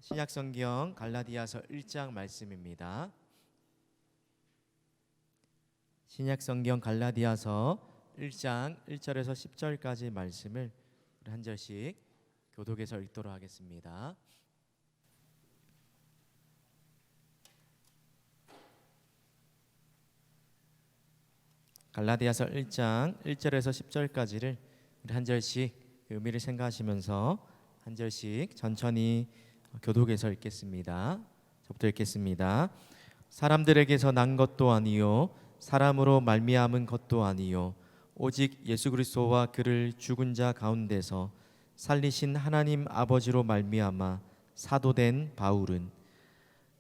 신약성경 갈라디아서 1장 말씀입니다. 신약성경 갈라디아서 1장 1절에서 10절까지 말씀을 우리 한 절씩 교독해서 읽도록 하겠습니다. 갈라디아서 1장 1절에서 10절까지를 우리 한 절씩 의미를 생각하시면서 한 절씩 천천히 교독해서 읽겠습니다. 저부터 읽겠습니다. 사람들에게서 난 것도 아니요 사람으로 말미암은 것도 아니요 오직 예수 그리스도와 그를 죽은 자 가운데서 살리신 하나님 아버지로 말미암아 사도된 바울은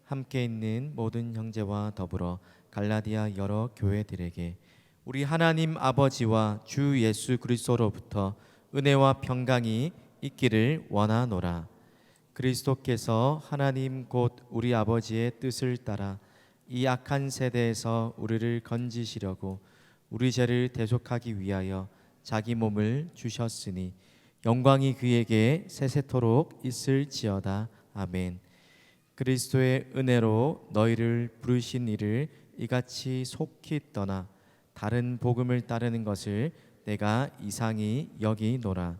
함께 있는 모든 형제와 더불어 갈라디아 여러 교회들에게 우리 하나님 아버지와 주 예수 그리스도로부터 은혜와 평강이 있기를 원하노라. 그리스도께서 하나님 곧 우리 아버지의 뜻을 따라 이 악한 세대에서 우리를 건지시려고 우리 죄를 대속하기 위하여 자기 몸을 주셨으니 영광이 그에게 세세토록 있을지어다. 아멘. 그리스도의 은혜로 너희를 부르신 이를 이같이 속히 떠나 다른 복음을 따르는 것을 내가 이상히 여기노라.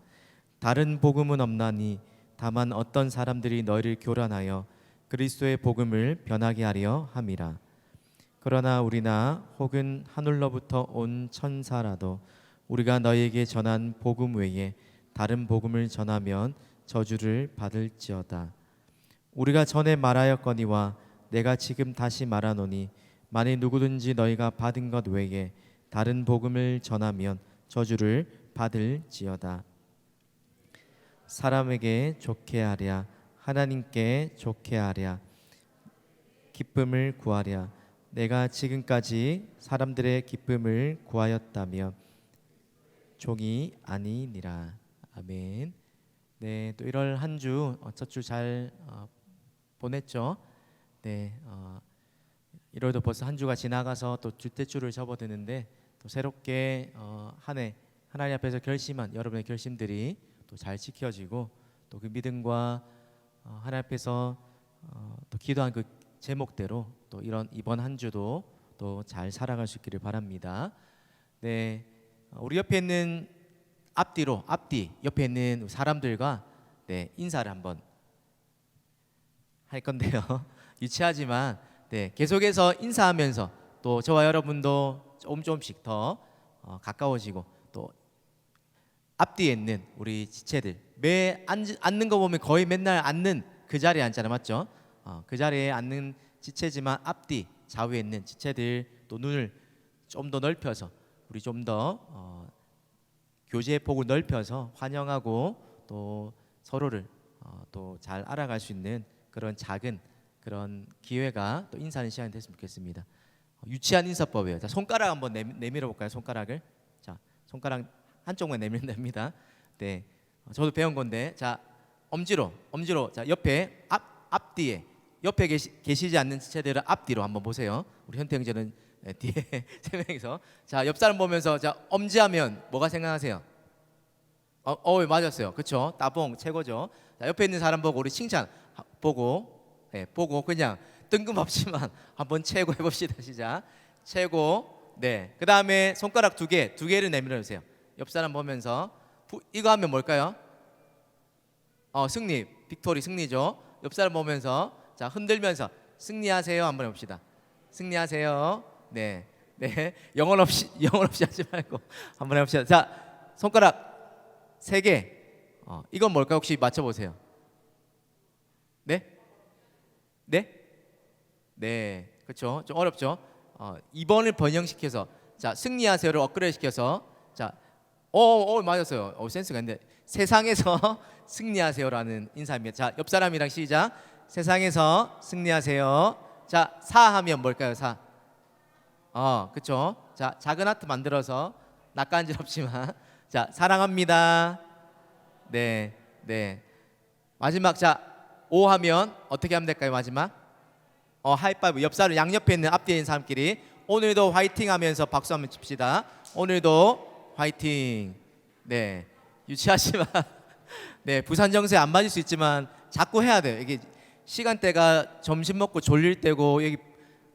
다른 복음은 없나니 다만 어떤 사람들이 너희를 교란하여 그리스도의 복음을 변하게 하려 함이라. 그러나 우리나 혹은 하늘로부터 온 천사라도 우리가 너희에게 전한 복음 외에 다른 복음을 전하면 저주를 받을지어다. 우리가 전에 말하였거니와 내가 지금 다시 말하노니 만일 누구든지 너희가 받은 것 외에 다른 복음을 전하면 저주를 받을지어다. 사람에게 좋게 하랴 하나님께 좋게 하랴 기쁨을 구하랴. 내가 지금까지 사람들의 기쁨을 구하였다며 종이 아니니라. 아멘. 네, 또 1월 한 주 첫 주 잘 보냈죠? 네, 1월도 벌써 한 주가 지나가서 또 둘째 주를 접어드는데 또 새롭게 한 해 하나님 앞에서 결심한 여러분의 결심들이 또 잘 지켜지고 또 그 믿음과 하나님 앞에서 또 기도한 그 제목대로 또 이번 한 주도 또 잘 살아갈 수 있기를 바랍니다. 네, 우리 옆에 있는 앞뒤 옆에 있는 사람들과 네, 인사를 한번 할 건데요. 유치하지만 네, 계속해서 인사하면서 또 저와 여러분도 조금씩 더 가까워지고 또 앞뒤에 있는 우리 지체들 앉는 거 보면 거의 맨날 앉는 그 자리에 앉잖아요, 맞죠? 그 자리에 앉는 지체지만 앞뒤 좌우에 있는 지체들 또 눈을 좀 더 넓혀서 우리 좀 더 교제의 폭을 넓혀서 환영하고 또 서로를 또 잘 알아갈 수 있는 그런 작은 그런 기회가 또 인사하는 시간이 됐으면 좋겠습니다. 유치한 인사법이에요. 자, 손가락 한번 내밀어 볼까요? 손가락을. 자, 손가락 한쪽만 내밀면 됩니다. 네, 저도 배운 건데, 자, 엄지로, 자, 옆에 앞뒤에 옆에 계시지 않는 지체들은 앞뒤로 한번 보세요. 우리 현태 형제는 뒤에 세 명이서. 자, 옆 사람 보면서 자, 엄지하면 뭐가 생각하세요? 맞았어요. 그렇죠? 따봉 최고죠. 자, 옆에 있는 사람 보고 우리 칭찬 보고, 네, 보고 그냥 뜬금없지만 한번 최고 해봅시다. 시작. 최고. 네. 그 다음에 손가락 두 개를 내밀어 주세요. 옆 사람 보면서 이거 하면 뭘까요? 승리, 빅토리 승리죠. 옆 사람 보면서 자, 흔들면서 승리하세요 한번 해봅시다. 승리하세요. 네, 네. 영혼 없이 하지 말고 한번 해봅시다. 자, 손가락 3개. 이건 뭘까요? 혹시 맞춰보세요. 네? 네? 네, 그렇죠. 좀 어렵죠. 2번을 번영시켜서 자, 승리하세요를 업그레이드 시켜서 자, 맞았어요. 센스가 있는데 세상에서 승리하세요라는 인사입니다. 자, 옆 사람이랑 시작. 세상에서 승리하세요. 자, 사하면 뭘까요? 사. 그렇죠. 자, 작은 하트 만들어서 낯간지럽지만 자, 사랑합니다. 네, 네. 마지막 자, 오 하면 어떻게 하면 될까요? 마지막 하이파이브. 옆 사람 양옆에 있는 앞뒤에 있는 사람끼리 오늘도 화이팅 하면서 박수 한번 칩시다. 오늘도 화이팅. 네, 유치하지만 네, 부산 정세 안 맞을 수 있지만 자꾸 해야 돼요. 이게 시간대가 점심 먹고 졸릴 때고 여기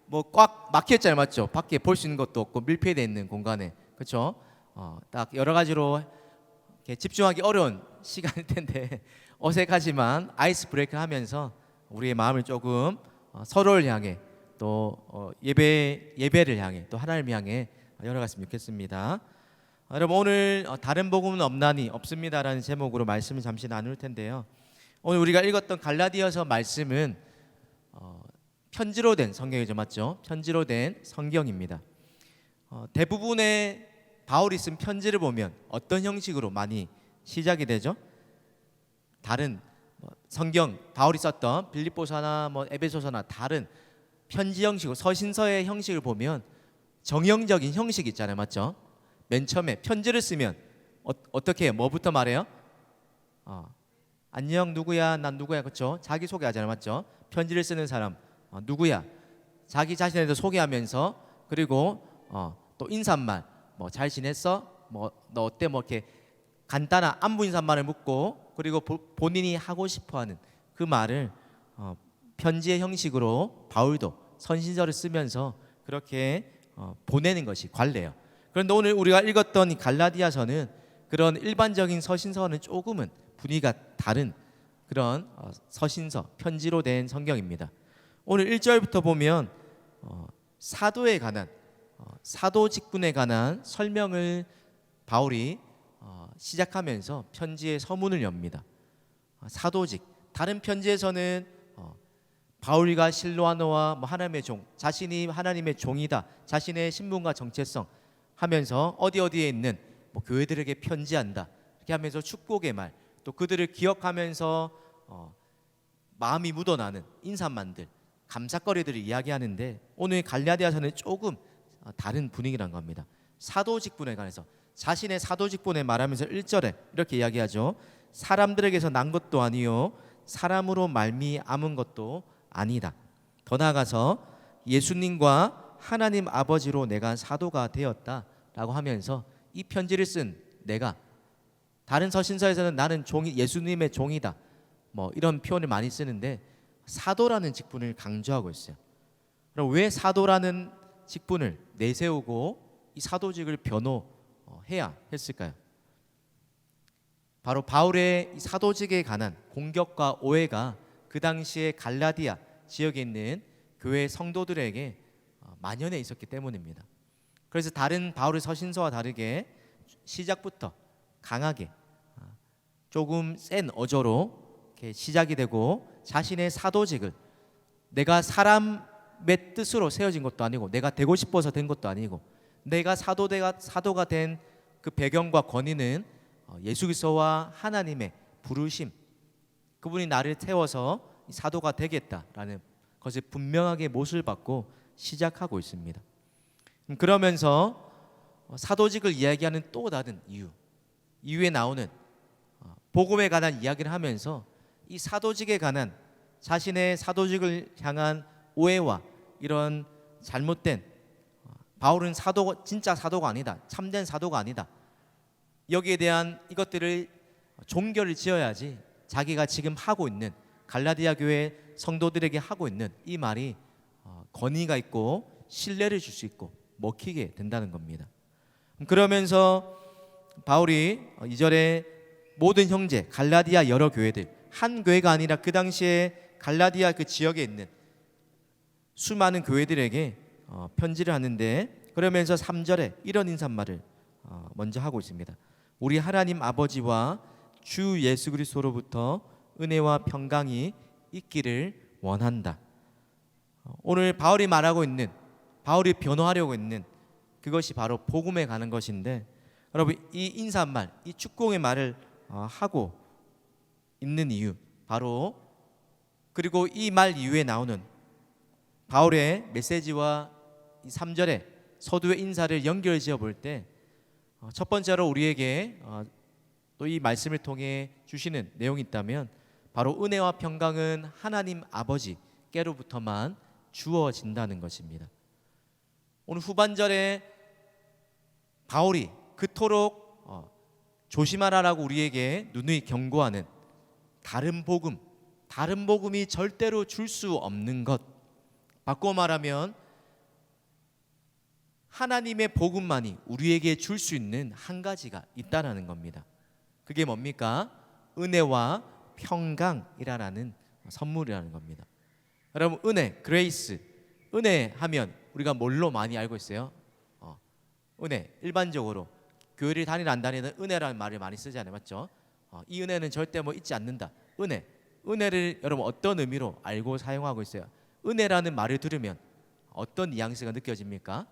뭐 꽉 막혔잖아요, 맞죠? 밖에 볼 수 있는 것도 없고 밀폐되어 있는 공간에, 그렇죠? 딱 여러 가지로 이렇게 집중하기 어려운 시간일 텐데 어색하지만 아이스 브레이크를 하면서 우리의 마음을 조금 서로를 향해 또 예배를 향해 또 하나님을 향해 열어갔으면 좋겠습니다. 여러분 오늘 다른 복음은 없나니 없습니다라는 제목으로 말씀을 잠시 나눌 텐데요. 오늘 우리가 읽었던 갈라디아서 말씀은 편지로 된 성경이죠, 맞죠? 편지로 된 성경입니다. 대부분의 바울이 쓴 편지를 보면 어떤 형식으로 많이 시작이 되죠? 다른 성경 바울이 썼던 빌립보서나 에베소서나 다른 편지 형식으로 서신서의 형식을 보면 정형적인 형식이 있잖아요, 맞죠? 맨 처음에 편지를 쓰면 어떻게 해요? 뭐부터 말해요? 안녕 누구야, 난 누구야, 그렇죠? 자기 소개하잖아요, 맞죠? 편지를 쓰는 사람 누구야? 자기 자신에 대해서 소개하면서 그리고 또 인사말 잘 지냈어? 너 어때? 이렇게 간단한 안부 인사말을 묻고 그리고 본인이 하고 싶어하는 그 말을 편지의 형식으로 바울도 선신서를 쓰면서 그렇게 보내는 것이 관례예요. 그런데 오늘 우리가 읽었던 이 갈라디아서는 그런 일반적인 서신서는 조금은 분위기가 다른 그런 서신서, 편지로 된 성경입니다. 오늘 1절부터 보면 사도에 관한 사도 직분에 관한 설명을 바울이 시작하면서 편지의 서문을 엽니다. 사도직, 다른 편지에서는 바울과 실로아노와 하나님의 종, 자신이 하나님의 종이다, 자신의 신분과 정체성 하면서 어디에 있는 교회들에게 편지한다 이렇게 하면서 축복의 말, 또 그들을 기억하면서 마음이 묻어나는 인사말들, 감사거리들을 이야기하는데 오늘 갈라디아서는 조금 다른 분위기란 겁니다. 사도 직분에 관해서 자신의 사도 직분에 말하면서 1절에 이렇게 이야기하죠. 사람들에게서 난 것도 아니요 사람으로 말미암은 것도 아니다. 더 나아가서 예수님과 하나님 아버지로 내가 사도가 되었다라고 하면서 이 편지를 쓴 내가, 다른 서신서에서는 나는 종이 예수님의 종이다 이런 표현을 많이 쓰는데 사도라는 직분을 강조하고 있어요. 그럼 왜 사도라는 직분을 내세우고 이 사도직을 변호해야 했을까요? 바로 바울의 이 사도직에 관한 공격과 오해가 그 당시에 갈라디아 지역에 있는 교회 성도들에게 만연해 있었기 때문입니다. 그래서 다른 바울의 서신서와 다르게 시작부터 강하게 조금 센 어조로 이렇게 시작이 되고 자신의 사도직을 내가 사람의 뜻으로 세워진 것도 아니고 내가 되고 싶어서 된 것도 아니고 내가 사도가 된 그 배경과 권위는 예수 그리스도와 하나님의 부르심, 그분이 나를 태워서 사도가 되겠다라는 것을 분명하게 못을 받고 시작하고 있습니다. 그러면서 사도직을 이야기하는 또 다른 이유에 나오는 복음에 관한 이야기를 하면서 이 사도직에 관한 자신의 사도직을 향한 오해와 이런 잘못된 바울은 진짜 사도가 아니다, 참된 사도가 아니다, 여기에 대한 이것들을 종결을 지어야지 자기가 지금 하고 있는 갈라디아 교회 성도들에게 하고 있는 이 말이 권위가 있고 신뢰를 줄 수 있고 먹히게 된다는 겁니다. 그러면서 바울이 2절에 모든 형제 갈라디아 여러 교회들, 한 교회가 아니라 그 당시에 갈라디아 그 지역에 있는 수많은 교회들에게 편지를 하는데, 그러면서 3절에 이런 인사말을 먼저 하고 있습니다. 우리 하나님 아버지와 주 예수 그리스도로부터 은혜와 평강이 있기를 원한다. 오늘 바울이 말하고 있는, 바울이 변호하려고 있는 그것이 바로 복음에 가는 것인데, 여러분 이 인사말, 이 축복의 말을 하고 있는 이유, 바로 그리고 이 말 이후에 나오는 바울의 메시지와 이 3절의 서두의 인사를 연결 지어 볼 때 첫 번째로 우리에게 또 이 말씀을 통해 주시는 내용이 있다면 바로 은혜와 평강은 하나님 아버지께로부터만 주어진다는 것입니다. 오늘 후반절에 바울이 그토록 조심하라라고 우리에게 누누이 경고하는 다른 복음, 다른 복음이 절대로 줄 수 없는 것. 바꿔 말하면 하나님의 복음만이 우리에게 줄 수 있는 한 가지가 있다라는 겁니다. 그게 뭡니까? 은혜와 평강이라는 선물이라는 겁니다. 여러분, 은혜, 그레이스, 은혜 하면 우리가 뭘로 많이 알고 있어요? 은혜, 일반적으로 교회를 다니든 안 다니든 은혜라는 말을 많이 쓰잖아요, 맞죠? 이 은혜는 절대 뭐 잊지 않는다. 은혜를 여러분 어떤 의미로 알고 사용하고 있어요? 은혜라는 말을 들으면 어떤 뉘앙스가 느껴집니까?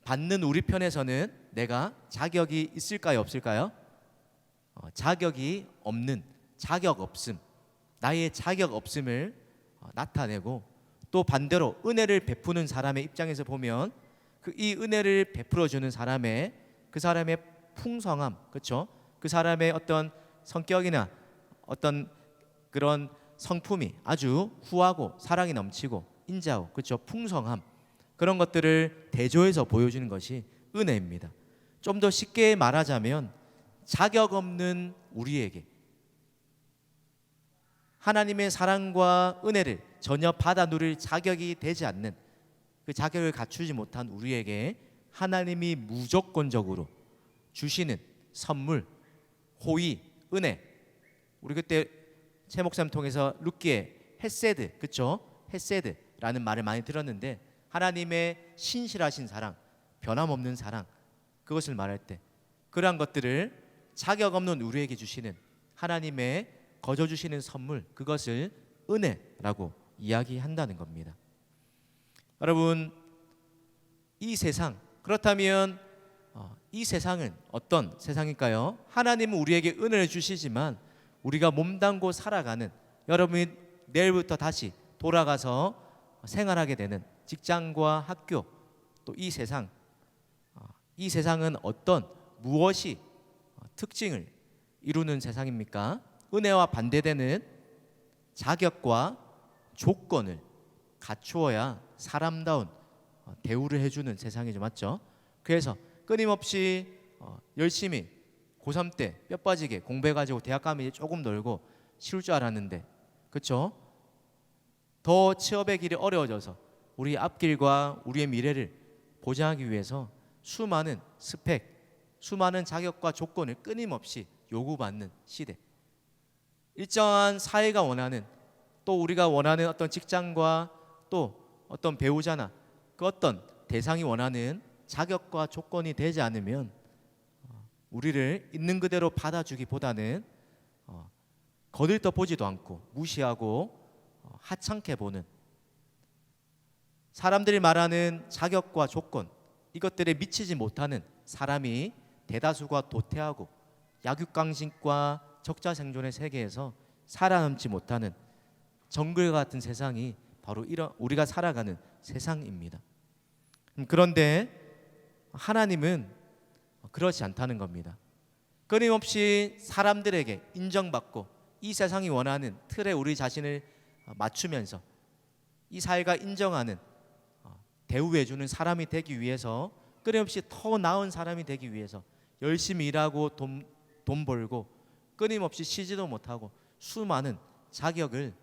받는 우리 편에서는 내가 자격이 있을까요, 없을까요? 자격이 없는, 자격 없음, 나의 자격 없음을 나타내고, 또 반대로 은혜를 베푸는 사람의 입장에서 보면 이 은혜를 베풀어 주는 사람의 그 사람의 풍성함, 그렇죠? 그 사람의 어떤 성격이나 어떤 그런 성품이 아주 후하고 사랑이 넘치고 인자하고, 그렇죠? 풍성함, 그런 것들을 대조해서 보여주는 것이 은혜입니다. 좀 더 쉽게 말하자면 자격 없는 우리에게 하나님의 사랑과 은혜를 전혀 받아 누릴 자격이 되지 않는, 그 자격을 갖추지 못한 우리에게 하나님이 무조건적으로 주시는 선물, 호의, 은혜. 우리 그때 최 목사님 통해서 룻기의 헤세드, 그렇죠? 헤세드라는 말을 많이 들었는데, 하나님의 신실하신 사랑, 변함없는 사랑, 그것을 말할 때 그러한 것들을 자격 없는 우리에게 주시는 하나님의 거저 주시는 선물, 그것을 은혜라고 이야기한다는 겁니다. 여러분, 이 세상, 그렇다면 이 세상은 어떤 세상일까요? 하나님은 우리에게 은혜를 주시지만 우리가 몸담고 살아가는, 여러분이 내일부터 다시 돌아가서 생활하게 되는 직장과 학교, 또 이 세상, 이 세상은 어떤 무엇이 특징을 이루는 세상입니까? 은혜와 반대되는 자격과 조건을 갖추어야 사람다운 대우를 해주는 세상이죠, 맞죠? 그래서 끊임없이 열심히 고3 때 뼈 빠지게 공부해가지고 대학 가면 조금 놀고 쉬울 줄 알았는데, 그렇죠? 더 취업의 길이 어려워져서 우리 앞길과 우리의 미래를 보장하기 위해서 수많은 스펙, 수많은 자격과 조건을 끊임없이 요구받는 시대, 일정한 사회가 원하는, 또 우리가 원하는 어떤 직장과 또 어떤 배우자나 그 어떤 대상이 원하는 자격과 조건이 되지 않으면 우리를 있는 그대로 받아주기보다는 거들떠 보지도 않고 무시하고 하찮게 보는, 사람들이 말하는 자격과 조건, 이것들에 미치지 못하는 사람이 대다수가 도태하고 약육강식과 적자생존의 세계에서 살아남지 못하는 정글 같은 세상이 바로 이런 우리가 살아가는 세상입니다. 그런데 하나님은 그렇지 않다는 겁니다. 끊임없이 사람들에게 인정받고 이 세상이 원하는 틀에 우리 자신을 맞추면서 이 사회가 인정하는, 대우해주는 사람이 되기 위해서, 끊임없이 더 나은 사람이 되기 위해서 열심히 일하고 돈 벌고 끊임없이 쉬지도 못하고 수많은 자격을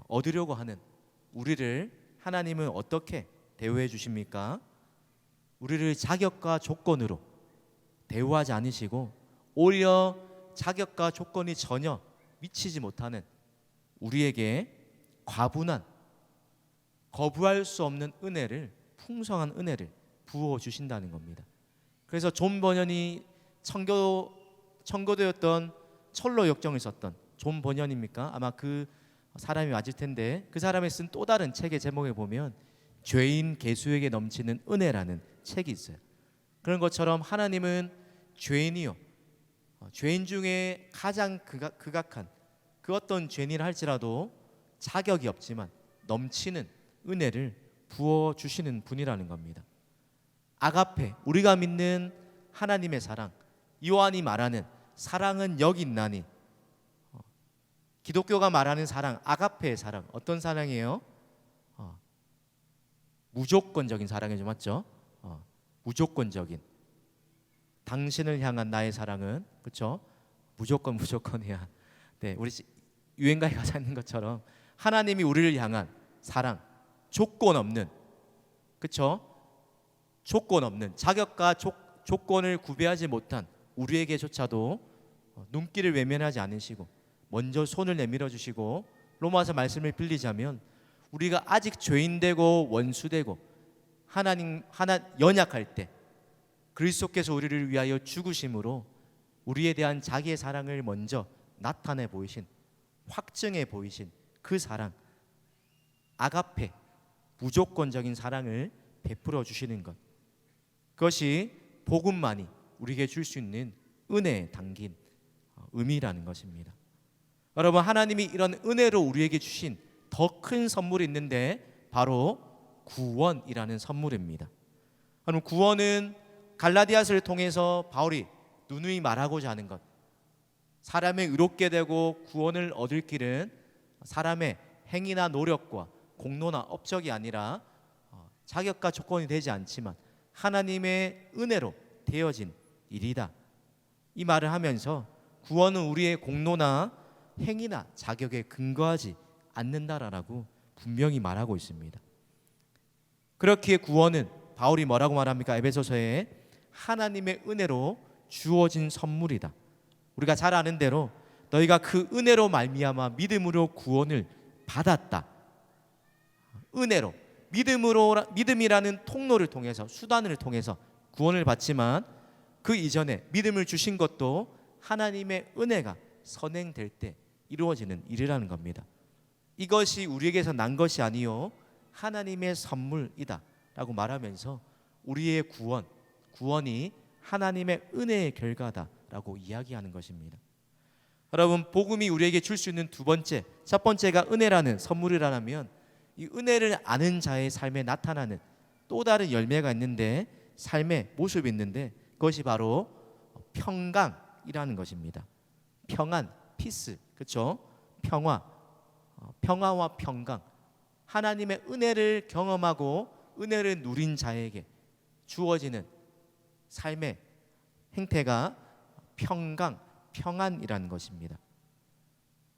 얻으려고 하는 우리를 하나님은 어떻게 대우해 주십니까? 우리를 자격과 조건으로 대우하지 않으시고 오히려 자격과 조건이 전혀 미치지 못하는 우리에게 과분한, 거부할 수 없는 은혜를, 풍성한 은혜를 부어 주신다는 겁니다. 그래서 존 버년이 청교도였던 철로 역정을 썼던 존 버년입니까? 아마 그 사람이 맞을 텐데, 그 사람이 쓴 또 다른 책의 제목에 보면 죄인 개수에게 넘치는 은혜라는 책이 있어요. 그런 것처럼 하나님은 죄인이요, 죄인 중에 가장 극악한 그 어떤 죄인이라 할지라도 자격이 없지만 넘치는 은혜를 부어주시는 분이라는 겁니다. 아가페, 우리가 믿는 하나님의 사랑, 요한이 말하는 사랑은 여기 있나니, 기독교가 말하는 사랑, 아가페의 사랑, 어떤 사랑이에요? 무조건적인 사랑이죠, 맞죠? 무조건적인, 당신을 향한 나의 사랑은, 그렇죠? 무조건이야. 네, 우리 유행가에 가사 있는 것처럼 하나님이 우리를 향한 사랑, 조건 없는, 그렇죠? 조건 없는 자격과 조건을 구별하지 못한 우리에게조차도 눈길을 외면하지 않으시고 먼저 손을 내밀어 주시고, 로마서 말씀을 빌리자면 우리가 아직 죄인되고 원수되고 하나 연약할 때 그리스도께서 우리를 위하여 죽으심으로 우리에 대한 자기의 사랑을 먼저 나타내 보이신, 확증해 보이신 그 사랑, 아가페, 무조건적인 사랑을 베풀어 주시는 것, 그것이 복음만이 우리에게 줄 수 있는 은혜에 담긴 의미라는 것입니다. 여러분, 하나님이 이런 은혜로 우리에게 주신 더 큰 선물이 있는데 바로 구원이라는 선물입니다. 여러분, 구원은 갈라디아서를 통해서 바울이 누누이 말하고자 하는 것, 사람이 의롭게 되고 구원을 얻을 길은 사람의 행위나 노력과 공로나 업적이 아니라 자격과 조건이 되지 않지만 하나님의 은혜로 되어진 일이다, 이 말을 하면서 구원은 우리의 공로나 행위나 자격에 근거하지 않는다라고 분명히 말하고 있습니다. 그렇기에 구원은 바울이 뭐라고 말합니까? 에베소서에 하나님의 은혜로 주어진 선물이다. 우리가 잘 아는 대로 너희가 그 은혜로 말미암아 믿음으로 구원을 받았다. 은혜로, 믿음이라는 통로를 통해서, 수단을 통해서 구원을 받지만 그 이전에 믿음을 주신 것도 하나님의 은혜가 선행될 때 이루어지는 일이라는 겁니다. 이것이 우리에게서 난 것이 아니요 하나님의 선물이다 라고 말하면서 우리의 구원이 하나님의 은혜의 결과다라고 이야기하는 것입니다. 여러분, 복음이 우리에게 줄 수 있는 첫 번째가 은혜라는 선물이라면, 이 은혜를 아는 자의 삶에 나타나는 또 다른 열매가 있는데, 삶의 모습이 있는데, 그것이 바로 평강이라는 것입니다. 평안, 피스, 그렇죠? 평화와 평강, 하나님의 은혜를 경험하고 은혜를 누린 자에게 주어지는 삶의 행태가 평강, 평안이라는 것입니다.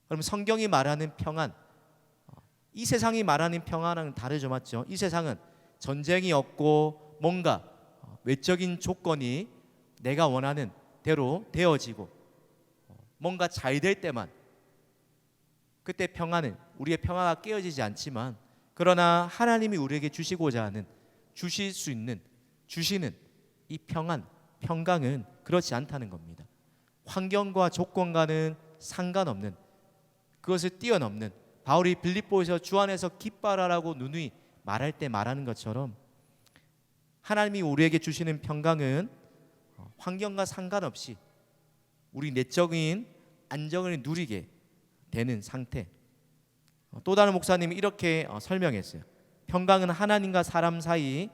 그럼 성경이 말하는 평안, 이 세상이 말하는 평안은 다르죠, 맞죠? 이 세상은 전쟁이 없고 뭔가 외적인 조건이 내가 원하는 대로 되어지고 뭔가 잘 될 때만 그때 우리의 평화가 깨어지지 않지만, 그러나 하나님이 우리에게 주시고자 하는, 주시는 이 평강은 그렇지 않다는 겁니다. 환경과 조건과는 상관없는, 그것을 뛰어넘는, 바울이 빌립보에서 주 안에서 기뻐하라고 누누이 말할 때 말하는 것처럼 하나님이 우리에게 주시는 평강은 환경과 상관없이 우리 내적인 안정을 누리게 되는 상태. 또 다른 목사님이 이렇게 설명했어요. 평강은 하나님과 사람 사이,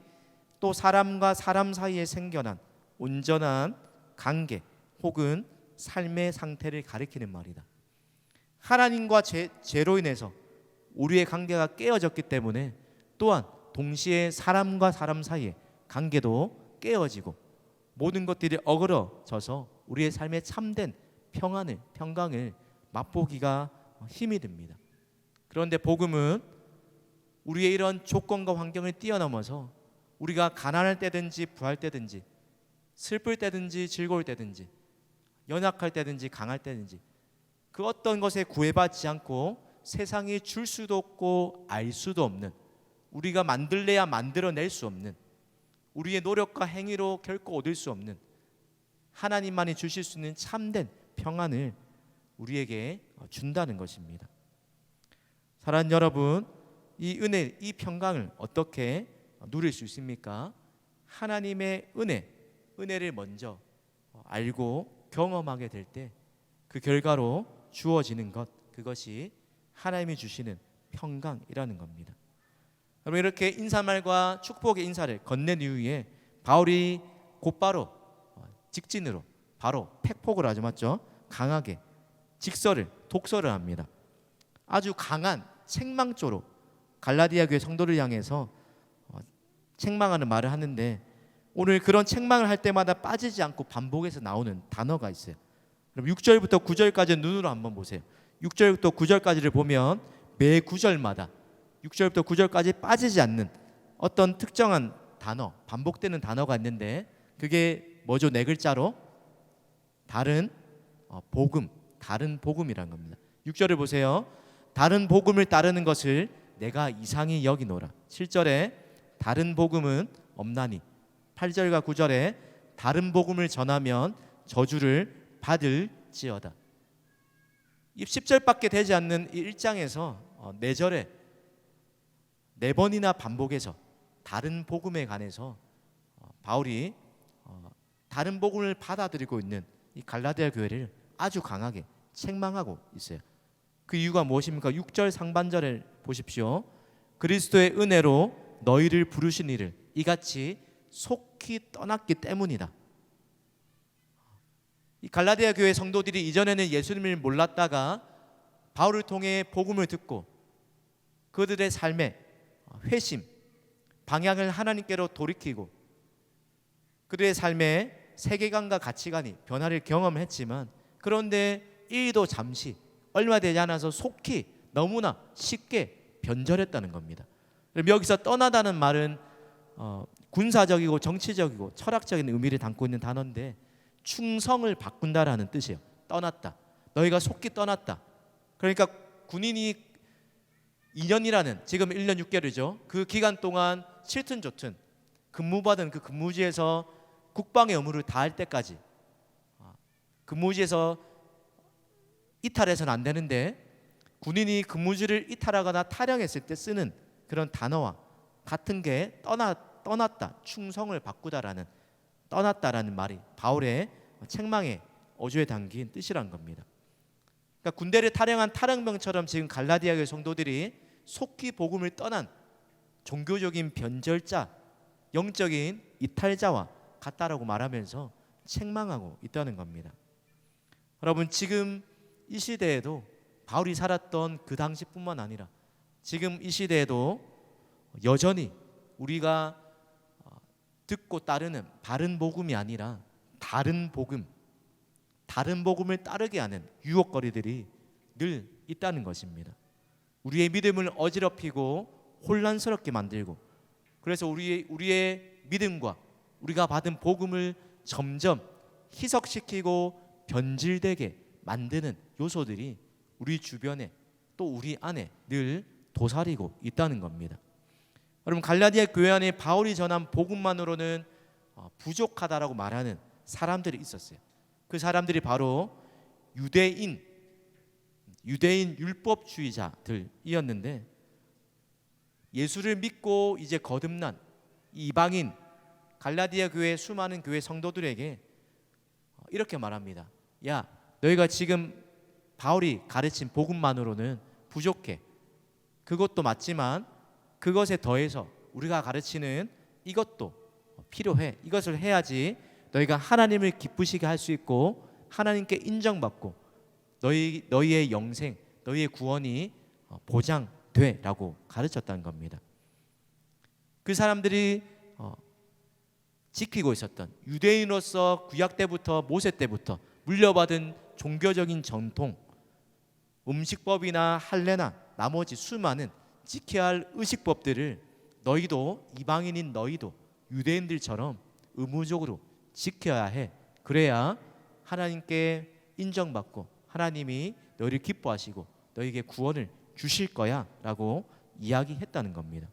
또 사람과 사람 사이에 생겨난 온전한 관계 혹은 삶의 상태를 가리키는 말이다. 하나님과 죄로 인해서 우리의 관계가 깨어졌기 때문에 또한 동시에 사람과 사람 사이의 관계도 깨어지고 모든 것들이 어그러져서 우리의 삶에 참된 평강을 맛보기가 힘이 듭니다. 그런데 복음은 우리의 이런 조건과 환경을 뛰어넘어서 우리가 가난할 때든지 부할 때든지 슬플 때든지 즐거울 때든지 연약할 때든지 강할 때든지 그 어떤 것에 구애받지 않고 세상이 줄 수도 없고 알 수도 없는, 우리가 만들래야 만들어낼 수 없는, 우리의 노력과 행위로 결코 얻을 수 없는 하나님만이 주실 수 있는 참된 평안을 우리에게 준다는 것입니다. 사랑하는 여러분, 이 은혜, 이 평강을 어떻게 누릴 수 있습니까? 하나님의 은혜를 먼저 알고 경험하게 될 때 그 결과로 주어지는 것, 그것이 하나님이 주시는 평강이라는 겁니다. 여러분, 이렇게 인사말과 축복의 인사를 건넨 이후에 바울이 곧바로 직진으로 바로 팩폭을 하죠, 맞죠? 강하게 독서를 합니다. 아주 강한 책망조로 갈라디아 교회 성도를 향해서 책망하는 말을 하는데, 오늘 그런 책망을 할 때마다 빠지지 않고 반복해서 나오는 단어가 있어요. 그럼 6절부터 9절까지 눈으로 한번 보세요. 6절부터 9절까지를 보면 매 구절마다 6절부터 9절까지 빠지지 않는 어떤 특정한 단어, 반복되는 단어가 있는데 그게 뭐죠? 네 글자로 다른 복음, 다른 복음이란 겁니다. 6절을 보세요. 다른 복음을 따르는 것을 내가 이상히 여기노라. 7절에 다른 복음은 없나니. 8절과 9절에 다른 복음을 전하면 저주를 받을지어다. 이 10절밖에 되지 않는 이 1장에서 4절에 4번이나 반복해서 다른 복음에 관해서 바울이 다른 복음을 받아들이고 있는 이 갈라디아 교회를 아주 강하게 책망하고 있어요. 그 이유가 무엇입니까? 6절 상반절을 보십시오. 그리스도의 은혜로 너희를 부르신 이를 이같이 속히 떠났기 때문이다. 이 갈라디아 교회 성도들이 이전에는 예수님을 몰랐다가 바울을 통해 복음을 듣고 그들의 삶에 회심, 방향을 하나님께로 돌이키고 그들의 삶에 세계관과 가치관이 변화를 경험했지만 그런데 이도 잠시 얼마 되지 않아서 속히 너무나 쉽게 변절했다는 겁니다. 여기서 떠나다는 말은 군사적이고 정치적이고 철학적인 의미를 담고 있는 단어인데 충성을 바꾼다라는 뜻이에요. 떠났다. 너희가 속히 떠났다. 그러니까 군인이 2년이라는 지금 1년 6개월이죠. 그 기간 동안 칠튼 좋든 근무받은 그 근무지에서 국방의 의무를 다할 때까지 근무지에서 이탈해서는 안 되는데 군인이 근무지를 이탈하거나 탈영했을 때 쓰는 그런 단어와 같은 게 떠났다, 충성을 바꾸다라는 떠났다라는 말이 바울의 책망의 어조에 담긴 뜻이란 겁니다. 그러니까 군대를 탈영한 탈영병처럼 지금 갈라디아 교회 성도들이 속히 복음을 떠난 종교적인 변절자, 영적인 이탈자와 같다라고 말하면서 책망하고 있다는 겁니다. 여러분 지금 이 시대에도 바울이 살았던 그 당시뿐만 아니라 지금 이 시대에도 여전히 우리가 듣고 따르는 바른 복음이 아니라 다른 복음을 따르게 하는 유혹거리들이 늘 있다는 것입니다. 우리의 믿음을 어지럽히고 혼란스럽게 만들고 그래서 우리의 믿음과 우리가 받은 복음을 점점 희석시키고 변질되게 만드는 요소들이 우리 주변에 또 우리 안에 늘 도사리고 있다는 겁니다. 여러분 갈라디아 교회 안에 바울이 전한 복음만으로는 부족하다라고 말하는 사람들이 있었어요. 그 사람들이 바로 유대인 율법주의자들이었는데 예수를 믿고 이제 거듭난 이방인 갈라디아 교회 수많은 교회 성도들에게 이렇게 말합니다. 야, 너희가 지금 바울이 가르친 복음만으로는 부족해. 그것도 맞지만 그것에 더해서 우리가 가르치는 이것도 필요해. 이것을 해야지 너희가 하나님을 기쁘시게 할 수 있고 하나님께 인정받고 너희의 영생, 너희의 구원이 보장돼라고 가르쳤다는 겁니다. 그 사람들이 지키고 있었던 유대인으로서 구약 때부터 모세 때부터 물려받은 종교적인 전통, 음식법이나 할례나 나머지 수많은 지켜야 할 의식법들을 너희도 이방인인 너희도 유대인들처럼 의무적으로 지켜야 해. 그래야 하나님께 인정받고 하나님이 너희를 기뻐하시고 너희에게 구원을 주실 거야 라고 이야기했다는 겁니다.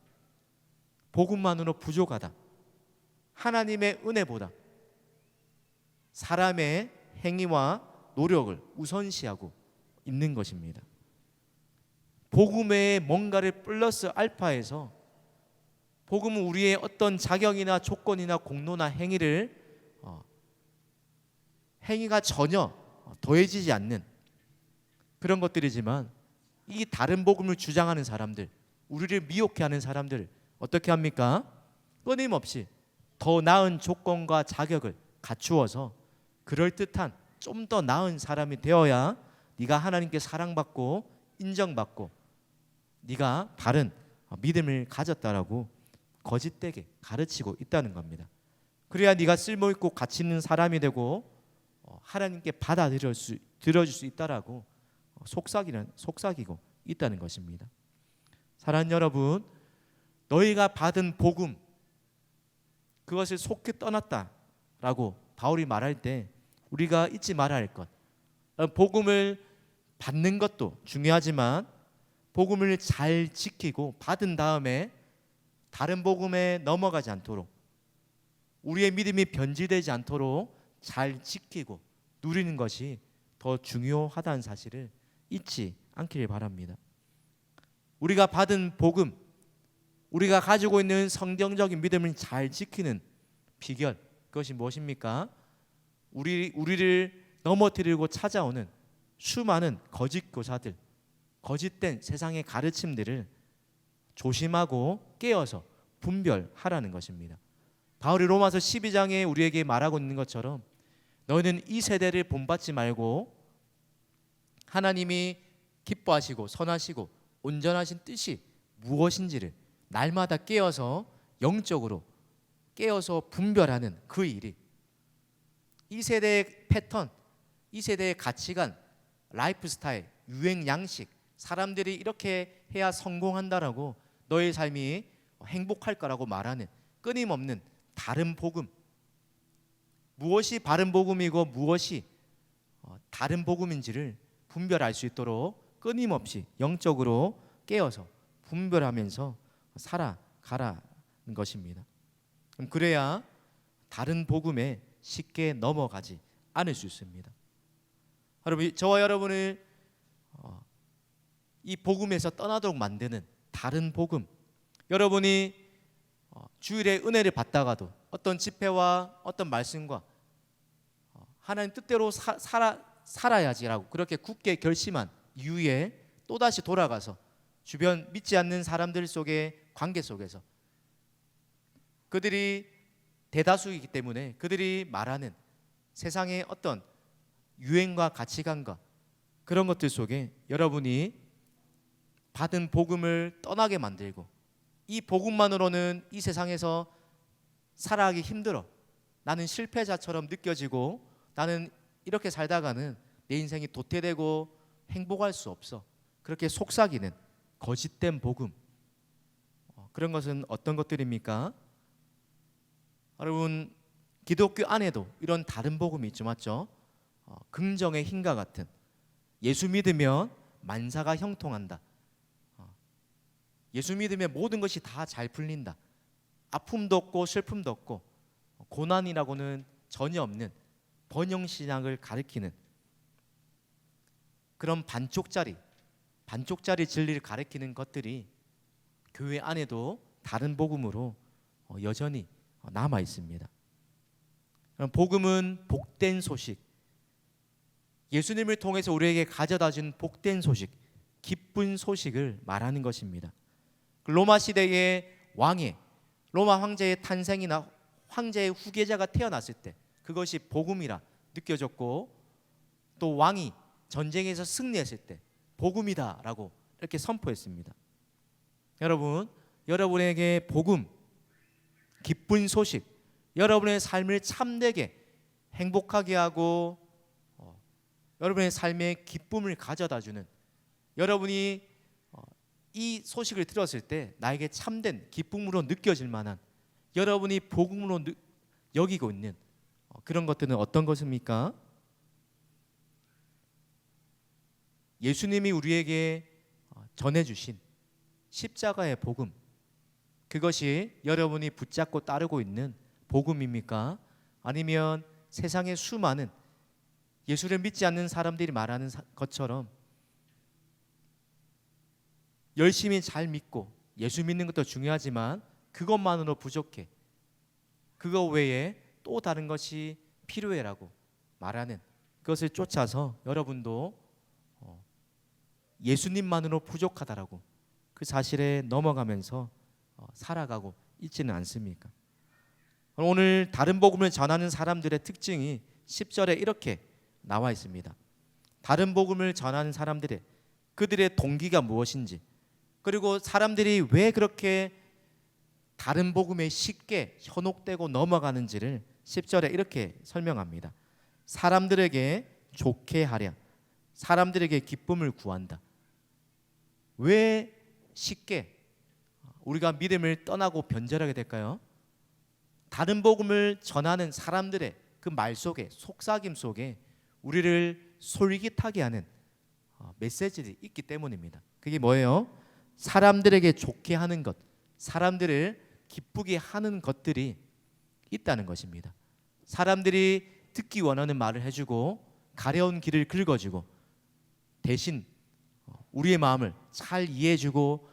복음만으로 부족하다. 하나님의 은혜보다 사람의 행위와 노력을 우선시하고 있는 것입니다. 복음의 뭔가를 플러스 알파해서 복음은 우리의 어떤 자격이나 조건이나 공로나 행위가 전혀 더해지지 않는 그런 것들이지만 이 다른 복음을 주장하는 사람들, 우리를 미혹해하는 사람들 어떻게 합니까? 끊임없이 더 나은 조건과 자격을 갖추어서 그럴듯한 좀 더 나은 사람이 되어야 네가 하나님께 사랑받고 인정받고 네가 바른 믿음을 가졌다라고 거짓되게 가르치고 있다는 겁니다. 그래야 네가 쓸모있고 가치 있는 사람이 되고 하나님께 들어줄 수 있다라고 속삭이고 있다는 것입니다. 사랑하는 여러분, 너희가 받은 복음 그것을 속히 떠났다라고 바울이 말할 때 우리가 잊지 말아야 할 것, 복음을 받는 것도 중요하지만 복음을 잘 지키고 받은 다음에 다른 복음에 넘어가지 않도록, 우리의 믿음이 변질되지 않도록 잘 지키고 누리는 것이 더 중요하다는 사실을 잊지 않기를 바랍니다. 우리가 받은 복음, 우리가 가지고 있는 성경적인 믿음을 잘 지키는 비결, 그것이 무엇입니까? 우리를 넘어뜨리고 찾아오는 수많은 거짓 교사들, 거짓된 세상의 가르침들을 조심하고 깨어서 분별하라는 것입니다. 바울이 로마서 12장에 우리에게 말하고 있는 것처럼 너희는 이 세대를 본받지 말고 하나님이 기뻐하시고 선하시고 온전하신 뜻이 무엇인지를 날마다 깨어서 영적으로 깨어서 분별하는 그 일이, 이 세대의 패턴, 이 세대의 가치관, 라이프 스타일, 유행 양식, 사람들이 이렇게 해야 성공한다라고 너의 삶이 행복할 거라고 말하는 끊임없는 다른 복음, 무엇이 바른 복음이고 무엇이 다른 복음인지를 분별할 수 있도록 끊임없이 영적으로 깨어서 분별하면서 살아가라는 것입니다. 그래야 다른 복음에 쉽게 넘어가지 않을 수 있습니다. 여러분, 저와 여러분을 이 복음에서 떠나도록 만드는 다른 복음, 여러분이 주일에 은혜를 받다가도 어떤 집회와 어떤 말씀과 하나님 뜻대로 살아야지라고 그렇게 굳게 결심한 이후에 또다시 돌아가서 주변 믿지 않는 사람들 속의 관계 속에서 그들이 대다수이기 때문에 그들이 말하는 세상의 어떤 유행과 가치관과 그런 것들 속에 여러분이 받은 복음을 떠나게 만들고, 이 복음만으로는 이 세상에서 살아가기 힘들어, 나는 실패자처럼 느껴지고 나는 이렇게 살다가는 내 인생이 도태되고 행복할 수 없어, 그렇게 속삭이는 거짓된 복음, 그런 것은 어떤 것들입니까? 여러분, 기독교 안에도 이런 다른 복음이 있죠, 맞죠? 긍정의 힘과 같은, 예수 믿으면 만사가 형통한다, 예수 믿으면 모든 것이 다 잘 풀린다, 아픔도 없고 슬픔도 없고 고난이라고는 전혀 없는 번영신앙을 가리키는 그런 반쪽짜리 진리를 가리키는 것들이 교회 안에도 다른 복음으로 여전히 남아 있습니다. 복음은 복된 소식, 예수님을 통해서 우리에게 가져다 준 복된 소식, 기쁜 소식을 말하는 것입니다. 로마 시대의 왕의, 로마 황제의 탄생이나 황제의 후계자가 태어났을 때 그것이 복음이라 느껴졌고, 또 왕이 전쟁에서 승리했을 때 복음이다라고 이렇게 선포했습니다. 여러분, 여러분에게 복음, 기쁜 소식, 여러분의 삶을 참되게 행복하게 하고 여러분의 삶에 기쁨을 가져다주는, 여러분이 이 소식을 들었을 때 나에게 참된 기쁨으로 느껴질 만한, 여러분이 복음으로 여기고 있는 그런 것들은 어떤 것입니까? 예수님이 우리에게 전해주신 십자가의 복음, 그것이 여러분이 붙잡고 따르고 있는 복음입니까? 아니면 세상의 수많은 예수를 믿지 않는 사람들이 말하는 것처럼 열심히 잘 믿고 예수 믿는 것도 중요하지만 그것만으로 부족해, 그거 외에 또 다른 것이 필요해라고 말하는 그것을 쫓아서 여러분도 예수님만으로 부족하다라고 그 사실에 넘어가면서 살아가고 있지는 않습니까? 오늘 다른 복음을 전하는 사람들의 특징이 10절에 이렇게 나와 있습니다. 다른 복음을 전하는 사람들의 그들의 동기가 무엇인지, 그리고 사람들이 왜 그렇게 다른 복음에 쉽게 현혹되고 넘어가는지를 10절에 이렇게 설명합니다. 사람들에게 좋게 하랴. 사람들에게 기쁨을 구한다. 왜 쉽게 우리가 믿음을 떠나고 변절하게 될까요? 다른 복음을 전하는 사람들의 그 말 속에, 속삭임 속에 우리를 솔깃하게 하는 메시지들이 있기 때문입니다. 그게 뭐예요? 사람들에게 좋게 하는 것, 사람들을 기쁘게 하는 것들이 있다는 것입니다. 사람들이 듣기 원하는 말을 해주고 가려운 길을 긁어주고 대신 우리의 마음을 잘 이해해주고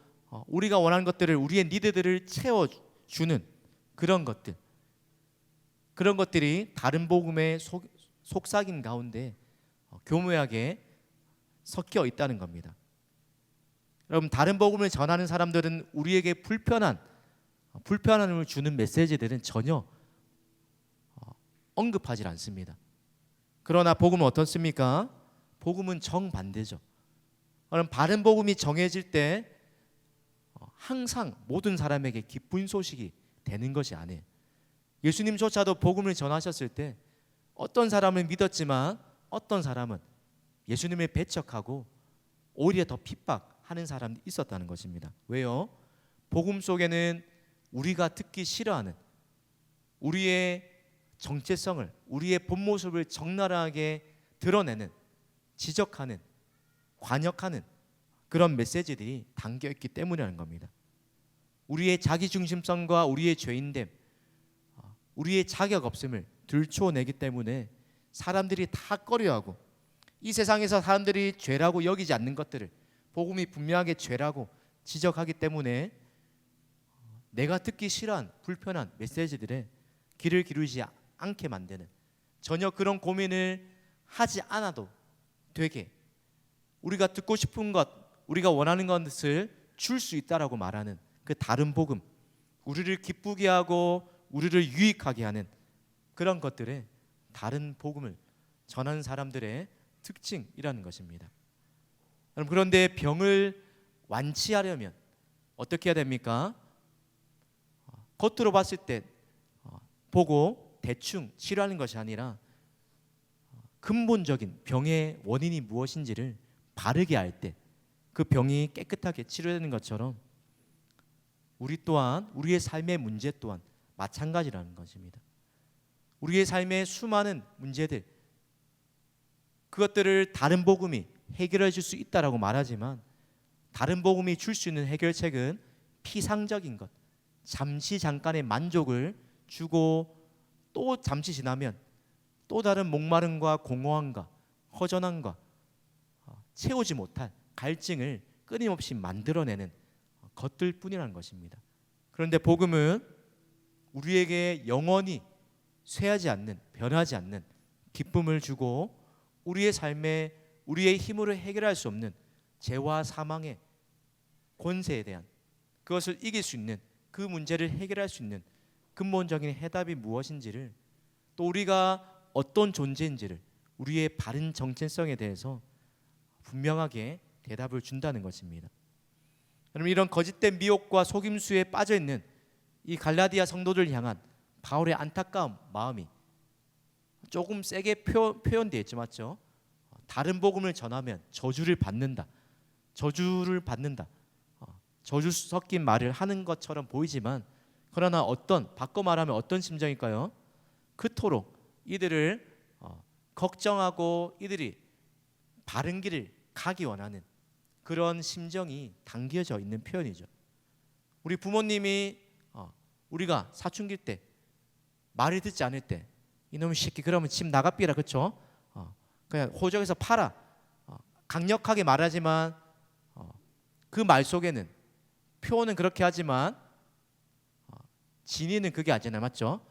우리가 원하는 것들을, 우리의 니드들을 채워주는 그런 것들, 그런 것들이 다른 복음의 속삭임 가운데 교묘하게 섞여 있다는 겁니다. 여러분, 다른 복음을 전하는 사람들은 우리에게 불편함을 주는 메시지들은 전혀 언급하지 않습니다. 그러나 복음은 어떻습니까? 복음은 정반대죠. 그럼 바른 복음이 정해질 때 항상 모든 사람에게 기쁜 소식이 되는 것이 아니에요. 예수님조차도 복음을 전하셨을 때 어떤 사람은 믿었지만 어떤 사람은 예수님을 배척하고 오히려 더 핍박하는 사람이 있었다는 것입니다. 왜요? 복음 속에는 우리가 듣기 싫어하는 우리의 정체성을, 우리의 본 모습을 적나라하게 드러내는, 지적하는, 관역하는 그런 메시지들이 담겨 있기 때문이라는 겁니다. 우리의 자기중심성과 우리의 죄인됨, 우리의 자격 없음을 들춰내기 때문에 사람들이 다 꺼려하고, 이 세상에서 사람들이 죄라고 여기지 않는 것들을 복음이 분명하게 죄라고 지적하기 때문에 내가 듣기 싫어한 불편한 메시지들에 귀를 기울이지 않게 만드는, 전혀 그런 고민을 하지 않아도 되게 우리가 듣고 싶은 것, 우리가 원하는 것을 줄 수 있다라고 말하는 그 다른 복음, 우리를 기쁘게 하고 우리를 유익하게 하는 그런 것들에 다른 복음을 전하는 사람들의 특징이라는 것입니다. 여러분, 그런데 병을 완치하려면 어떻게 해야 됩니까? 겉으로 봤을 때 보고 대충 치료하는 것이 아니라 근본적인 병의 원인이 무엇인지를 바르게 알 때 그 병이 깨끗하게 치료되는 것처럼 우리 또한, 우리의 삶의 문제 또한 마찬가지라는 것입니다. 우리의 삶의 수많은 문제들, 그것들을 다른 복음이 해결해 줄 수 있다라고 말하지만 다른 복음이 줄 수 있는 해결책은 피상적인 것, 잠시 잠깐의 만족을 주고 또 잠시 지나면 또 다른 목마름과 공허함과 허전함과 채우지 못할 갈증을 끊임없이 만들어내는 것들 뿐이라는 것입니다. 그런데 복음은 우리에게 영원히 쇠하지 않는, 변하지 않는 기쁨을 주고 우리의 삶에 우리의 힘으로 해결할 수 없는 죄와 사망의 권세에 대한, 그것을 이길 수 있는, 그 문제를 해결할 수 있는 근본적인 해답이 무엇인지를, 또 우리가 어떤 존재인지를, 우리의 바른 정체성에 대해서 분명하게 대답을 준다는 것입니다. 여러분, 이런 거짓된 미혹과 속임수에 빠져있는 이 갈라디아 성도들 향한 바울의 안타까운 마음이 조금 세게 표현되어 있죠, 맞죠? 다른 복음을 전하면 저주를 받는다, 저주를 받는다, 저주 섞인 말을 하는 것처럼 보이지만, 그러나 바꿔 말하면 어떤 심정일까요? 그토록 이들을 걱정하고 이들이 바른 길을 가기 원하는 그런 심정이 담겨져 있는 표현이죠. 우리 부모님이 우리가 사춘기 때 말을 듣지 않을 때 이놈의 새끼 그러면 집 나가삐라, 그렇죠? 그냥 호적에서 팔아, 강력하게 말하지만 그 말 속에는, 표현은 그렇게 하지만 진위는 그게 아니잖아요, 맞죠?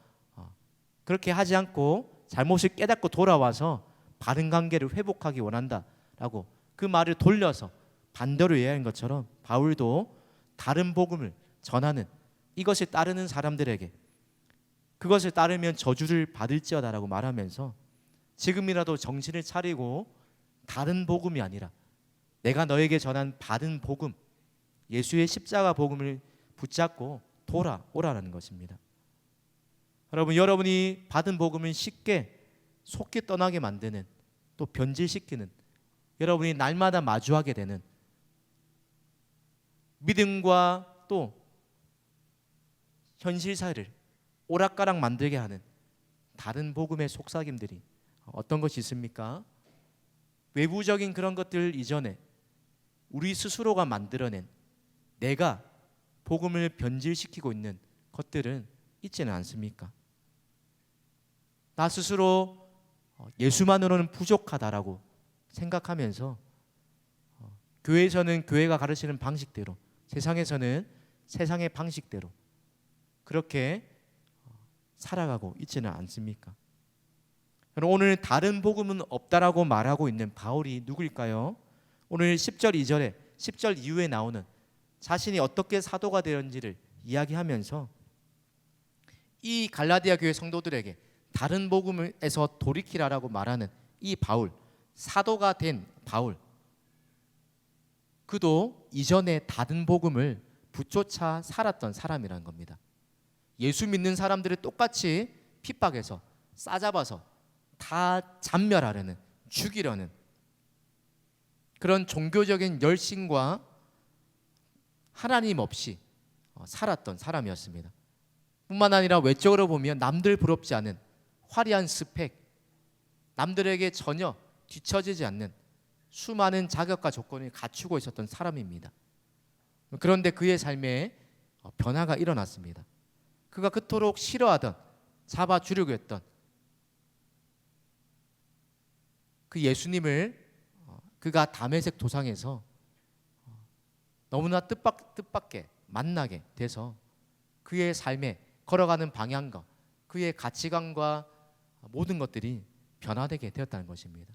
그렇게 하지 않고 잘못을 깨닫고 돌아와서 바른 관계를 회복하기 원한다라고 그 말을 돌려서 반대로 이해하는 것처럼 바울도 다른 복음을 전하는, 이것을 따르는 사람들에게 그것을 따르면 저주를 받을지어다라고 말하면서 지금이라도 정신을 차리고 다른 복음이 아니라 내가 너에게 전한 바른 복음, 예수의 십자가 복음을 붙잡고 돌아오라는 것입니다. 여러분, 여러분이 받은 복음을 쉽게 속기 떠나게 만드는, 또 변질시키는, 여러분이 날마다 마주하게 되는 믿음과 또 현실 사회를 오락가락 만들게 하는 다른 복음의 속삭임들이 어떤 것이 있습니까? 외부적인 그런 것들 이전에 우리 스스로가 만들어낸, 내가 복음을 변질시키고 있는 것들은 있지는 않습니까? 나 스스로 예수만으로는 부족하다라고 생각하면서 교회에서는 교회가 가르치는 방식대로, 세상에서는 세상의 방식대로 그렇게 살아가고 있지는 않습니까? 오늘 다른 복음은 없다라고 말하고 있는 바울이 누구일까요? 오늘 10절 2절에 10절 이후에 나오는 자신이 어떻게 사도가 되었는지를 이야기하면서 이 갈라디아 교회 성도들에게 다른 복음에서 돌이키라라고 말하는 이 바울, 사도가 된 바울, 그도 이전에 다른 복음을 붙여차 살았던 사람이라는 겁니다. 예수 믿는 사람들을 똑같이 핍박해서 싸잡아서 다 잔멸하려는, 죽이려는 그런 종교적인 열심과 하나님 없이 살았던 사람이었습니다. 뿐만 아니라 외적으로 보면 남들 부럽지 않은 화려한 스펙, 남들에게 전혀 뒤처지지 않는 수많은 자격과 조건을 갖추고 있었던 사람입니다. 그런데 그의 삶에 변화가 일어났습니다. 그가 그토록 싫어하던, 잡아 주려고 했던 그 예수님을 그가 다메섹 도상에서 너무나 뜻밖의 만나게 돼서 그의 삶에 걸어가는 방향과 그의 가치관과 모든 것들이 변화되게 되었다는 것입니다.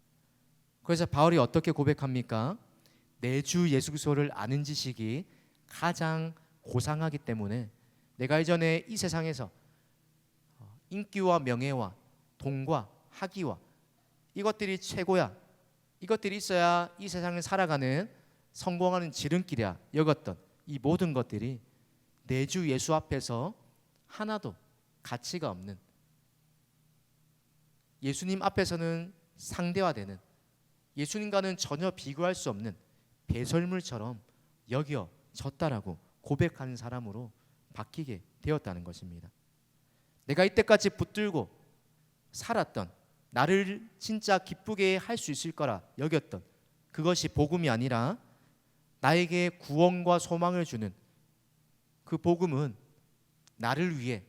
그래서 바울이 어떻게 고백합니까? 내 주 예수 그리스도를 아는 지식이 가장 고상하기 때문에 내가 이전에 이 세상에서 인기와 명예와 돈과 학위와 이것들이 최고야, 이것들이 있어야 이 세상을 살아가는 성공하는 지름길이야 여겼던 이 모든 것들이 내 주 예수 앞에서 하나도 가치가 없는, 예수님 앞에서는 상대화되는, 예수님과는 전혀 비교할 수 없는 배설물처럼 여겨졌다라고 고백하는 사람으로 바뀌게 되었다는 것입니다. 내가 이때까지 붙들고 살았던, 나를 진짜 기쁘게 할 수 있을 거라 여겼던 그것이 복음이 아니라 나에게 구원과 소망을 주는 그 복음은 나를 위해,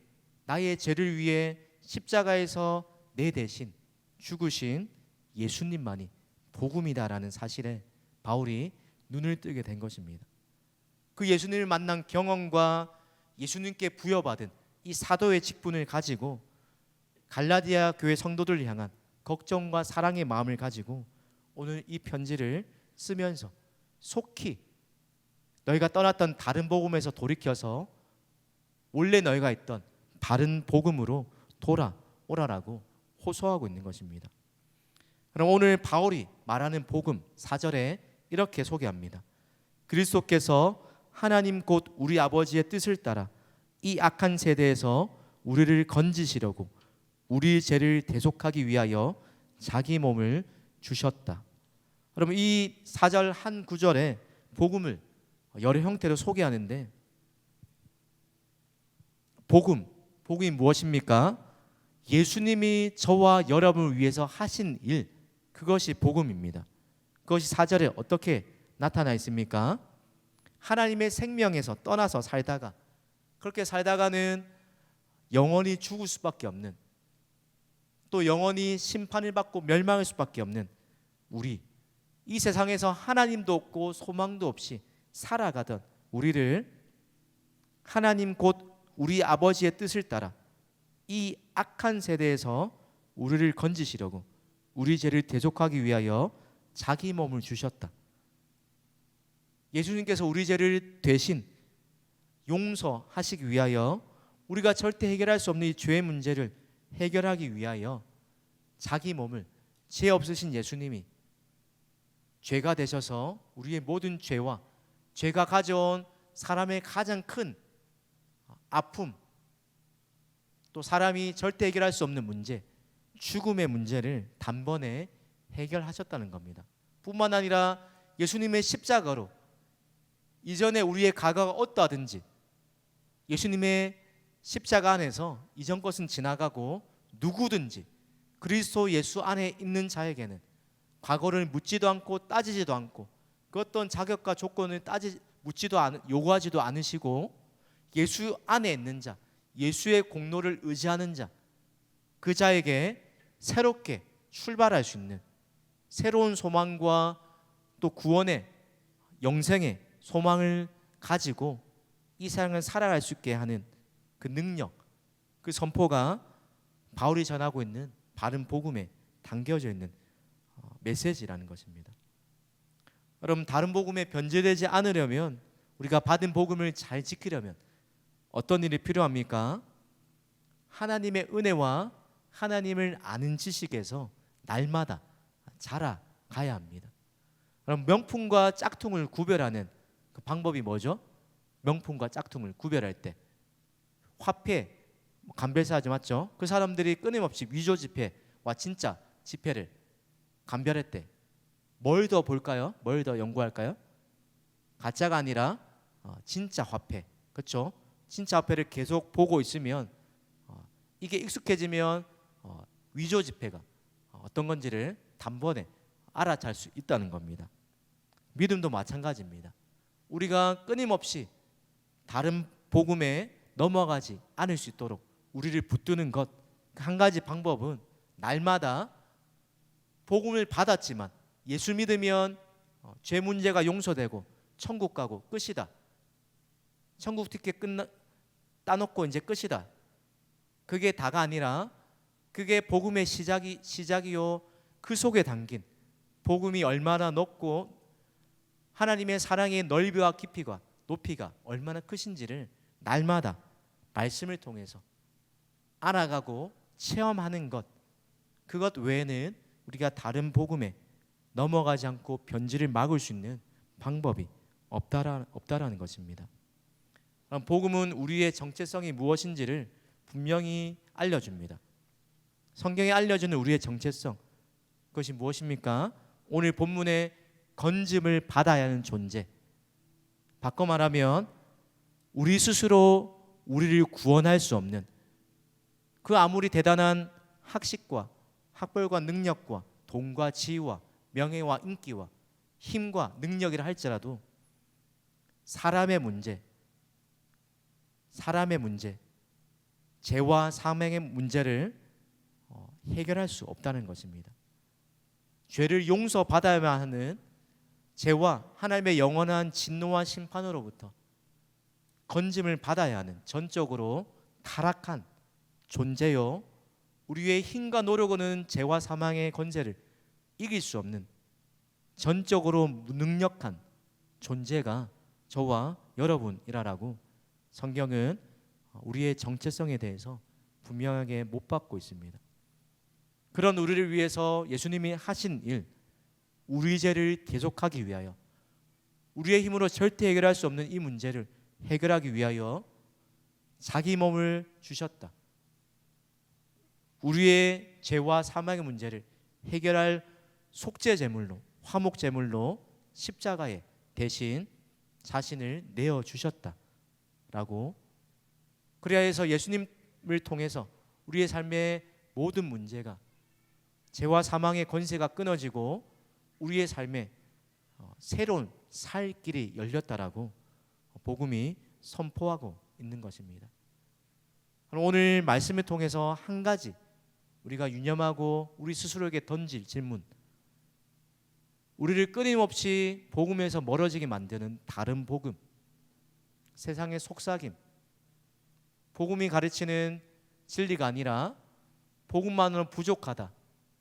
나의 죄를 위해 십자가에서 내 대신 죽으신 예수님만이 복음이다라는 사실에 바울이 눈을 뜨게 된 것입니다. 그 예수님을 만난 경험과 예수님께 부여받은 이 사도의 직분을 가지고 갈라디아 교회 성도들을 향한 걱정과 사랑의 마음을 가지고 오늘 이 편지를 쓰면서 속히 너희가 떠났던 다른 복음에서 돌이켜서 원래 너희가 있던 바른 복음으로 돌아오라라고 호소하고 있는 것입니다. 그럼 오늘 바울이 말하는 복음 4절에 이렇게 소개합니다. 그리스도께서 하나님 곧 우리 아버지의 뜻을 따라 이 악한 세대에서 우리를 건지시려고 우리 죄를 대속하기 위하여 자기 몸을 주셨다. 그러면 이 4절 한 구절에 복음을 여러 형태로 소개하는데, 복음이 무엇입니까? 예수님이 저와 여러분을 위해서 하신 일, 그것이 복음입니다. 그것이 4절에 어떻게 나타나 있습니까? 하나님의 생명에서 떠나서 살다가, 그렇게 살다가는 영원히 죽을 수밖에 없는, 또 영원히 심판을 받고 멸망할 수밖에 없는 우리, 이 세상에서 하나님도 없고 소망도 없이 살아가던 우리를 하나님 곧 우리 아버지의 뜻을 따라 이 악한 세대에서 우리를 건지시려고 우리 죄를 대속하기 위하여 자기 몸을 주셨다. 예수님께서 우리 죄를 대신 용서하시기 위하여 우리가 절대 해결할 수 없는 이 죄의 문제를 해결하기 위하여 자기 몸을, 죄 없으신 예수님이 죄가 되셔서 우리의 모든 죄와 죄가 가져온 사람의 가장 큰 아픔, 또 사람이 절대 해결할 수 없는 문제, 죽음의 문제를 단번에 해결하셨다는 겁니다. 뿐만 아니라 예수님의 십자가로 이전에 우리의 과거가 어떠하든지 예수님의 십자가 안에서 이전 것은 지나가고 누구든지 그리스도 예수 안에 있는 자에게는 과거를 묻지도 않고 따지지도 않고 그 어떤 자격과 조건을 요구하지도 않으시고 예수 안에 있는 자, 예수의 공로를 의지하는 자, 그 자에게 새롭게 출발할 수 있는 새로운 소망과 또 구원의 영생의 소망을 가지고 이 세상을 살아갈 수 있게 하는 그 능력, 그 선포가 바울이 전하고 있는 바른 복음에 담겨져 있는 메시지라는 것입니다. 여러분, 다른 복음에 변제되지 않으려면, 우리가 받은 복음을 잘 지키려면 어떤 일이 필요합니까? 하나님의 은혜와 하나님을 아는 지식에서 날마다 자라가야 합니다. 그럼 명품과 짝퉁을 구별하는 그 방법이 뭐죠? 명품과 짝퉁을 구별할 때 화폐, 감별사하지 맞죠? 그 사람들이 끊임없이 위조 지폐와 진짜 지폐를 감별할 때 뭘 더 볼까요? 뭘 더 연구할까요? 가짜가 아니라 진짜 화폐, 그렇죠? 진짜 화폐를 계속 보고 있으면 이게 익숙해지면 위조 지폐가 어떤 건지를 단번에 알아챌 수 있다는 겁니다. 믿음도 마찬가지입니다. 우리가 끊임없이 다른 복음에 넘어가지 않을 수 있도록 우리를 붙드는 것, 한 가지 방법은 날마다 복음을 받았지만 예수 믿으면 죄 문제가 용서되고 천국 가고 끝이다. 천국 티켓 따놓고 이제 끝이다. 그게 다가 아니라 그게 복음의 시작이요. 그 속에 담긴 복음이 얼마나 높고 하나님의 사랑의 넓이와 깊이가 높이가 얼마나 크신지를 날마다 말씀을 통해서 알아가고 체험하는 것, 그것 외에는 우리가 다른 복음에 넘어가지 않고 변질을 막을 수 있는 방법이 없다라는 것입니다. 복음은 우리의 정체성이 무엇인지를 분명히 알려줍니다. 성경에 알려주는 우리의 정체성, 그것이 무엇입니까? 오늘 본문의 건짐을 받아야 하는 존재, 바꿔 말하면 우리 스스로 우리를 구원할 수 없는, 그 아무리 대단한 학식과 학벌과 능력과 돈과 지위와 명예와 인기와 힘과 능력이라 할지라도 사람의 문제, 죄와 사망의 문제를 해결할 수 없다는 것입니다. 죄를 용서받아야만 하는 죄와 하나님의 영원한 진노와 심판으로부터 건짐을 받아야 하는 전적으로 타락한 존재요, 우리의 힘과 노력으로는 죄와 사망의 권세를 이길 수 없는 전적으로 무능력한 존재가 저와 여러분이라고 성경은 우리의 정체성에 대해서 분명하게 못 받고 있습니다. 그런 우리를 위해서 예수님이 하신 일, 우리 죄를 대속하기 위하여, 우리의 힘으로 절대 해결할 수 없는 이 문제를 해결하기 위하여 자기 몸을 주셨다. 우리의 죄와 사망의 문제를 해결할 속죄 제물로, 화목 제물로 십자가에 대신 자신을 내어 주셨다라고, 그래야 해서 예수님을 통해서 우리의 삶의 모든 문제가, 죄와 사망의 권세가 끊어지고 우리의 삶에 새로운 살 길이 열렸다라고 복음이 선포하고 있는 것입니다. 오늘 말씀을 통해서 한 가지 우리가 유념하고 우리 스스로에게 던질 질문, 우리를 끊임없이 복음에서 멀어지게 만드는 다른 복음, 세상의 속삭임, 복음이 가르치는 진리가 아니라 복음만으로는 부족하다,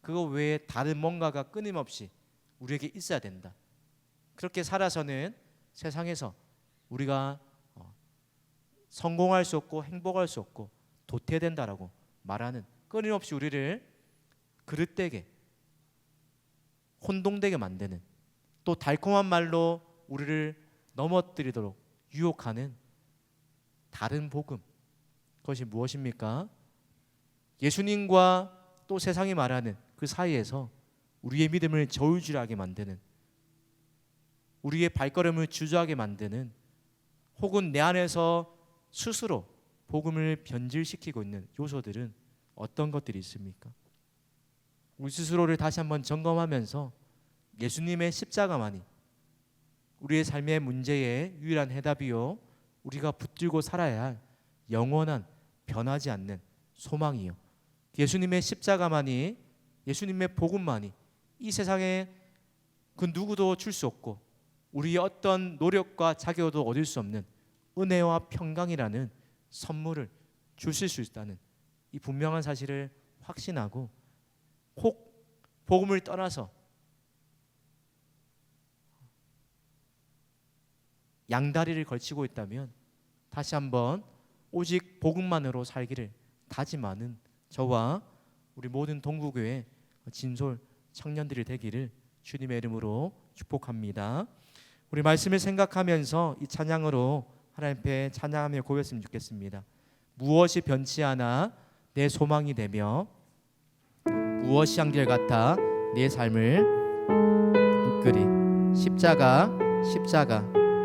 그거 외에 다른 뭔가가 끊임없이 우리에게 있어야 된다, 그렇게 살아서는 세상에서 우리가 성공할 수 없고 행복할 수 없고 도태된다라고 말하는, 끊임없이 우리를 그릇되게 혼동되게 만드는, 또 달콤한 말로 우리를 넘어뜨리도록 유혹하는 다른 복음, 그것이 무엇입니까? 예수님과 또 세상이 말하는 그 사이에서 우리의 믿음을 저울질하게 만드는, 우리의 발걸음을 주저하게 만드는, 혹은 내 안에서 스스로 복음을 변질시키고 있는 요소들은 어떤 것들이 있습니까? 우리 스스로를 다시 한번 점검하면서 예수님의 십자가만이 우리의 삶의 문제의 유일한 해답이요, 우리가 붙들고 살아야 할 영원한 변하지 않는 소망이요, 예수님의 십자가만이, 예수님의 복음만이 이 세상에 그 누구도 줄 수 없고 우리의 어떤 노력과 자격으로도 얻을 수 없는 은혜와 평강이라는 선물을 주실 수 있다는 이 분명한 사실을 확신하고, 혹 복음을 떠나서 양다리를 걸치고 있다면 다시 한번 오직 복음만으로 살기를 다짐하는 저와 우리 모든 동부교회 진솔 청년들이 되기를 주님의 이름으로 축복합니다. 우리 말씀을 생각하면서 이 찬양으로 하나님 앞에 찬양하며 고백했으면 좋겠습니다. 무엇이 변치 않아 내 소망이 되며 무엇이 한결 같아 내 삶을 이끌이. 십자가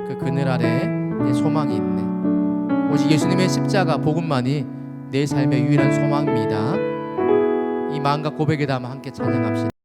그 그늘 아래 내 소망이 있네. 오직 예수님의 십자가 복음만이 내 삶의 유일한 소망입니다. 이 마음과 고백에 담아 함께 찬양합시다.